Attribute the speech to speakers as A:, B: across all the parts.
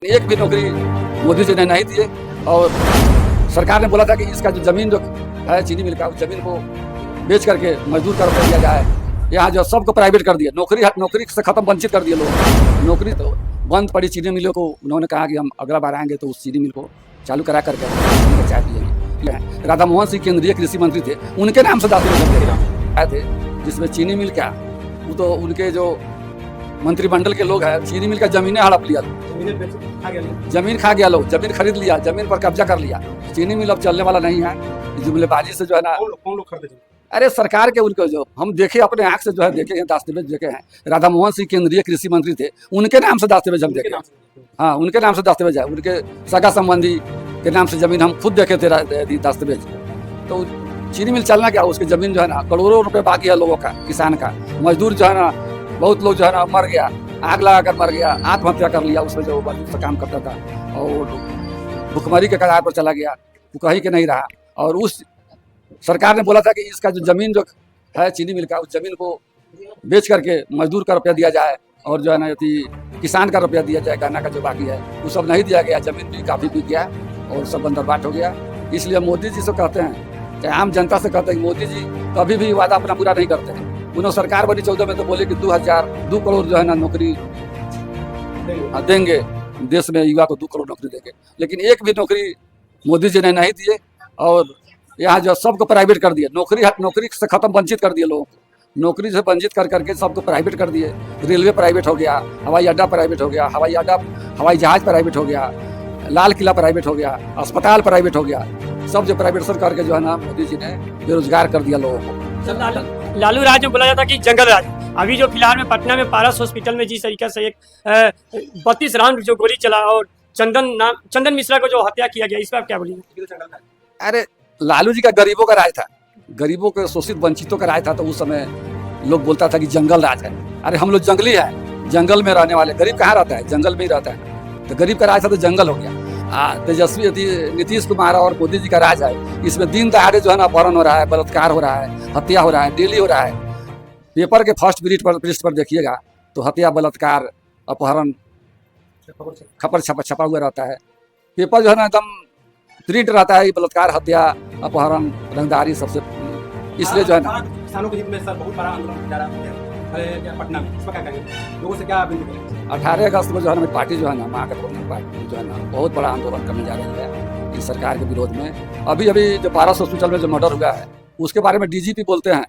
A: एक भी नौकरी मोदी जी ने नहीं दिए और सरकार ने बोला था कि इसका जो जमीन जो है चीनी मिल का उस जमीन को बेच करके मजदूर का रुपया दिया जाए। यहाँ जो सबको प्राइवेट कर दिया, नौकरी से खत्म वंचित कर दिए लोग। नौकरी तो बंद पड़ी चीनी मिलों को उन्होंने कहा कि हम अगला बार आएंगे तो उस चीनी मिल को चालू करा करके चाय पिएंगे। राधा मोहन सिंह केंद्रीय कृषि मंत्री थे, उनके नाम से 10 रुपये आए थे, जिसमें चीनी मिल क्या वो तो उनके जो मंत्रिमंडल के लोग हैं चीनी मिल का जमीनें हड़प लिया, जमीन खा गया लोग, जमीन खरीद लिया, जमीन पर कब्जा कर लिया। चीनी मिल अब चलने वाला नहीं है। जुमलेबाजी से जो है ना,
B: कौन लोग खरीदे?
A: अरे सरकार के उनको जो हम देखे अपने आंख से जो है देखे हैं, दस्तावेज देखे हैं। राधा मोहन सिंह केंद्रीय कृषि मंत्री थे, उनके नाम से दस्तावेज हम देखे। हाँ, उनके नाम से दस्तावेज है, उनके सगा संबंधी के नाम से जमीन हम खुद देखे थे दस्तावेज। तो चीनी मिल चलना क्या, उसकी जमीन जो है ना करोड़ों रुपए बाकी है लोगों का, किसान का। मजदूर जो है ना बहुत लोग जो है ना मर गया, आग लगा कर मर गया, आत्महत्या कर लिया उसमें जो मजदूर से काम करता था, और भुखमरी के कगार पर चला गया, वो कहीं के नहीं रहा। और उस सरकार ने बोला था कि इसका जो जमीन जो है चीनी मिल का उस जमीन को बेच करके मजदूर का रुपया दिया जाए और जो है ना किसान का रुपया दिया जाए, गन्ना का जो बाकी है वो सब नहीं दिया गया। जमीन भी काफ़ी बिक गया और सब बंदरबाट हो गया। इसलिए मोदी जी से कहते हैं, आम जनता से कहते हैं कि मोदी जी कभी भी वादा अपना पूरा नहीं करते हैं। उन्होंने सरकार बनी 14 में तो बोले कि 2 करोड़ जो है ना नौकरी देंगे, देश में युवा को 2 करोड़ नौकरी देंगे, लेकिन एक भी नौकरी मोदी जी ने नहीं दिए। और यहाँ जो सबको प्राइवेट कर दिया, नौकरी से खत्म वंचित कर दिए लोगों को। नौकरी से वंचित कर करके सबको प्राइवेट कर दिए। रेलवे प्राइवेट हो गया, हवाई अड्डा प्राइवेट हो गया, हवाई जहाज प्राइवेट हो गया, लाल किला प्राइवेट हो गया, अस्पताल प्राइवेट हो गया। सब जो प्राइवेट करके जो है ना मोदी जी ने बेरोजगार कर दिया लोगों को।
C: लालू राज में बोला जाता कि जंगल राज। अभी जो फिलहाल में पटना में पारस हॉस्पिटल में जिस तरीके से एक 32 राउंड जो गोली चला और चंदन मिश्रा को जो हत्या किया गया, इस पर आप क्या बोलेंगे?
A: अरे लालू जी का गरीबों का राज था, गरीबों के शोषित वंचितों का राज था। तो उस समय लोग बोलता था कि जंगल राज है। अरे हम लोग जंगली हैं, जंगल में रहने वाले। गरीब कहाँ रहता है? जंगल में ही रहता है। तो गरीब का राज था तो जंगल हो गया। तेजस्वी नीतीश कुमार और मोदी जी का राज है। इसमें दिन दहाड़े जो है ना अपहरण हो रहा है, बलात्कार हो रहा है, हत्या हो रहा है, डेली हो रहा है। पेपर के फर्स्ट पृष्ठ पर देखिएगा तो हत्या, बलात्कार, अपहरण खबर छपा हुआ रहता है। पेपर जो है ना एकदम प्रिंट रहता है, बलात्कार, हत्या, अपहरण, रंगदारी सबसे। इसलिए जो है ना
B: किसानों के हित में सर बहुत बड़ा आंदोलन जा रहा है पटना में, इस पर क्या कहेंगे? लोगों से क्या अपील करेंगे?
A: 18 अगस्त को जो है ना पार्टी जो है ना महागठबंधन पार्टी जो है ना बहुत बड़ा आंदोलन करने जा रही है इस सरकार के विरोध में। अभी जो पारस हॉस्पिटल में जो मर्डर हुआ है उसके बारे में डीजीपी बोलते हैं।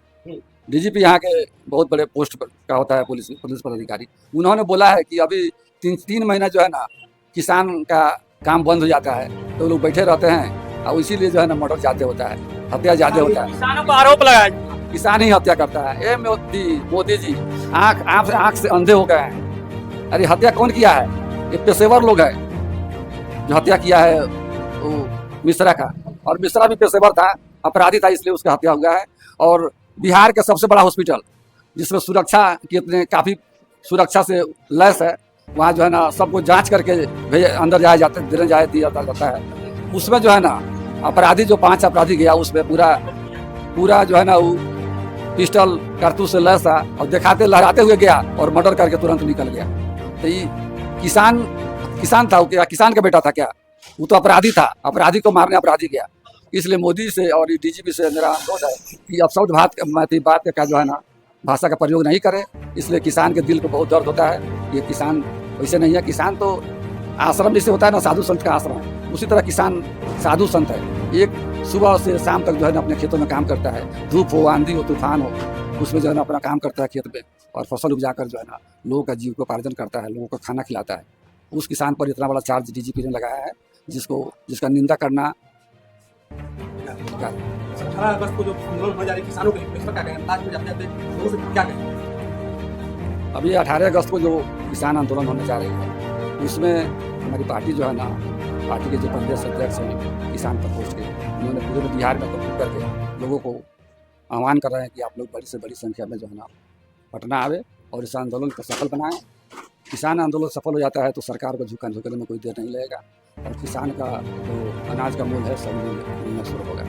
A: डीजीपी यहाँ के बहुत बड़े पोस्ट का होता है, पुलिस पदाधिकारी। उन्होंने बोला है कि अभी 3 महीना जो है ना किसान का काम बंद हो जाता है, तो लोग बैठे रहते हैं और इसीलिए जो है ना मर्डर ज्यादा होता है, हत्या ज्यादा होता है।
C: किसानों को आरोप लगाया,
A: किसान ही हत्या करता है। ए मोदी जी आँख से अंधे हो गए हैं। अरे हत्या कौन किया है? ये पेशेवर लोग हैं जो हत्या किया है वो मिश्रा का, और मिश्रा भी पेशेवर था, अपराधी था, इसलिए उसका हत्या हुआ है। और बिहार का सबसे बड़ा हॉस्पिटल जिसमें सुरक्षा की इतने काफ़ी सुरक्षा से लैस है, वहाँ जो है ना सबको जांच करके अंदर दिया जाता है। उसमें जो है ना अपराधी जो 5 अपराधी गया उसमें पूरा जो है ना वो पिस्टल कारतूस से लैस था और दिखाते लहराते हुए गया और मर्डर करके तुरंत निकल गया। तो ये किसान था क्या? किसान का बेटा था क्या? वो तो अपराधी था, अपराधी को मारने अपराधी गया। इसलिए मोदी से और डीजीपी से मेरा अनुरोध है कि अब शब्द बात का जो है ना भाषा का प्रयोग नहीं करे। इसलिए किसान के दिल को बहुत दर्द होता है। ये किसान वैसे नहीं है, किसान तो आश्रम जैसे होता है ना, साधु संत का आश्रम है, उसी तरह किसान साधु संत है। एक सुबह से शाम तक जो है ना अपने खेतों में काम करता है, धूप हो, आंधी हो, तूफान हो, उसमें जो है ना अपना काम करता है खेत में, और फसल उपजाकर जो है ना लोगों का जीविकोपार्जन करता है, लोगों को खाना खिलाता है। उस किसान पर इतना बड़ा चार्ज डीजीपी ने लगाया है जिसका निंदा करना।
B: 18 अगस्त को जो आंदोलन हो जा रही है किसानों के हित में, इस पर क्या कहेंगे? आज में जाते लोगों से क्या कहेंगे?
A: अभी 18 अगस्त को जो किसान आंदोलन होने जा रही है उसमें हमारी पार्टी जो है ना, पार्टी के जो प्रदेश अध्यक्ष हैं किसान प्रकोष्ठ के, उन्होंने पूरे बिहार में कबूल करके लोगों को आह्वान कर रहे हैं कि आप लोग बड़ी से बड़ी संख्या में जो है ना पटना आवे और इस आंदोलन को सफल बनाएं। किसान आंदोलन सफल हो जाता है तो सरकार को झुकने में कोई देर नहीं लगेगा और किसान का जो अनाज का मूल्य है सब मिलना शुरू होगा।